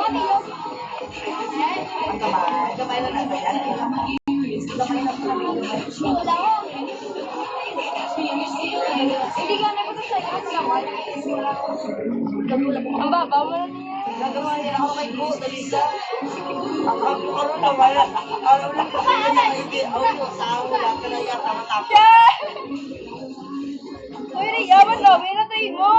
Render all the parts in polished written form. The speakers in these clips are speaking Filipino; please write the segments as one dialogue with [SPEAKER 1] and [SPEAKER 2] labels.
[SPEAKER 1] Ang kamay. Kamay na natin yan. Kamay na po namin.
[SPEAKER 2] Hindi ka na sa iyo naman. Ang baba mo na niya.
[SPEAKER 1] Gagawa niya ako kay Bo. Dalisa. Ang karoon naman. Ang ulang kasi na hindi. Ang usawa. Wala ka na yan. Tapos.
[SPEAKER 2] Uy, yaman na. May natayin mo.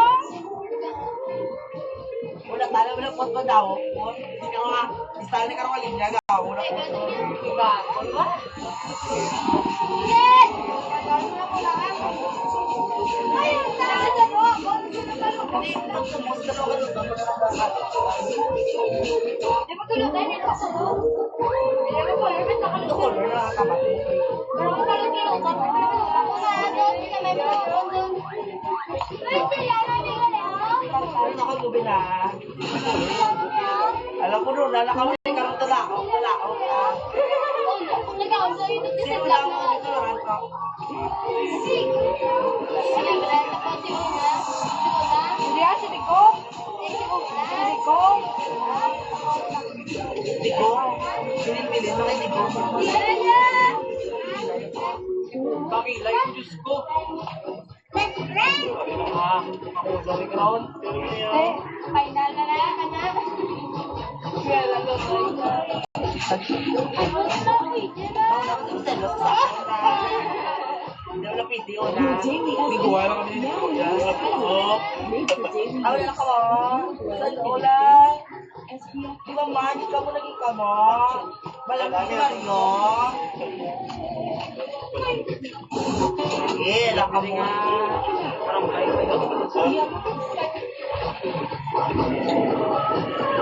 [SPEAKER 1] Wala tayo. Wala pot pa daw. Hindi ka nga. Istyle na ka naman linya. Wala pot.
[SPEAKER 2] Diba?
[SPEAKER 3] Yes! Ayun, talaga sa mo.
[SPEAKER 2] Di ba tulad tayo nito sa mo? Di ba po, rin na
[SPEAKER 1] Ito ko na nakabat mo.
[SPEAKER 2] pero kung talong-talong ka,
[SPEAKER 3] Ako nga, doon sila may mga doon. Ay, sila na nila na.
[SPEAKER 1] Ayun ako lubi na. Alam ko doon. Lalakawin ka rin talakaw. Talakaw ka.
[SPEAKER 3] Kung nag-auso, ito sa
[SPEAKER 1] Sino
[SPEAKER 3] vlog
[SPEAKER 1] lang
[SPEAKER 3] mo.
[SPEAKER 1] mo dito lang ka?
[SPEAKER 3] Sig. Sige, brenda ko si Una. Si Una.
[SPEAKER 2] Hindi ah, si Nico.
[SPEAKER 3] Si Una.
[SPEAKER 2] Si Nico.
[SPEAKER 1] Diko. Pinipili na kay Diko.
[SPEAKER 3] Sila niya.
[SPEAKER 1] Pakilay yung Diyos ko.
[SPEAKER 3] My friend.
[SPEAKER 1] Ako, sorry ka ron.
[SPEAKER 2] Eh, final na na. Kaya lang doon.
[SPEAKER 3] Ay, wala na ako eh. Diyan na.
[SPEAKER 1] Hindi mo napiti o na. Hindi ko wala kami nito. Oo. Wala na ka mo. Wala. Di ba magic ka mo naging ka mo? Malamang si Mario. Sige, alam ka mo. Parang kayo kayo.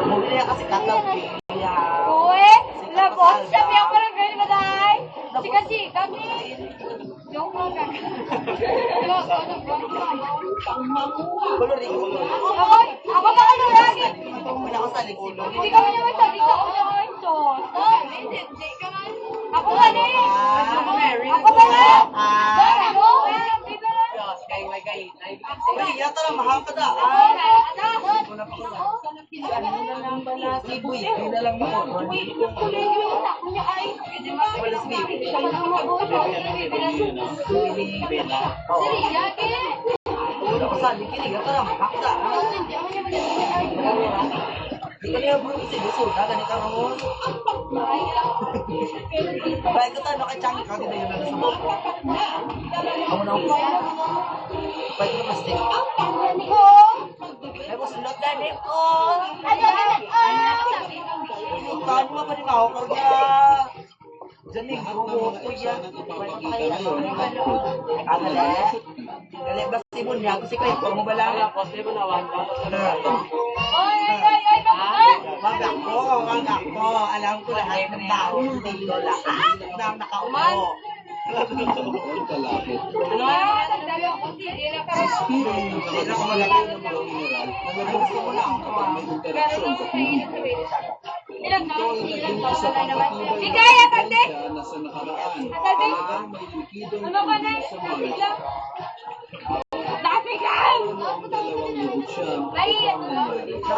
[SPEAKER 1] Muli na kasi katabi.
[SPEAKER 2] Uwe, labos. Sabi ako lang ganyan ba dahil? Sikat-sikat ni. Yung mga
[SPEAKER 1] Kulo rin ko.
[SPEAKER 2] Ako ba ano lagi?
[SPEAKER 1] Wala ko sa likod.
[SPEAKER 2] Hindi kami naman sa dito. Ako naman ito. Ako ba na eh? Ako ba na? Ako?
[SPEAKER 1] Ay, yata na mahal ka da. Siboy, hindi na lang mo. Wala si Bibi. Wala ko sa likid, yata na mahal ka da. Hindi ka niya bro, kasi gusto na, ganit ka ron. Bahay ko tayo, nakachangin ka, hindi na yun na nasa mga. Ako na ako. Bahay ko na stick. Ay, mas not na rin ko. Tahan mo pa rin ako, karga. Diyan eh, guro ko yan. Dali, basta ibon niya. Kasi kayo, pag mo ba lang? Kasi ibon na, wag ako. Alam ko lahat ng baon dito lahat na nakaupo.
[SPEAKER 2] Ano yan? Nagdalo ako si Dila Karoon.
[SPEAKER 1] Hindi na ako malapit. Ay, gusto mo na ako.
[SPEAKER 2] Pero nung mainit sa wait. Ilang taon? Ilang taon na lang naman. Ikaya, tate! Tate! Ano ka na? Bigla? Dati ka! Ay, ano?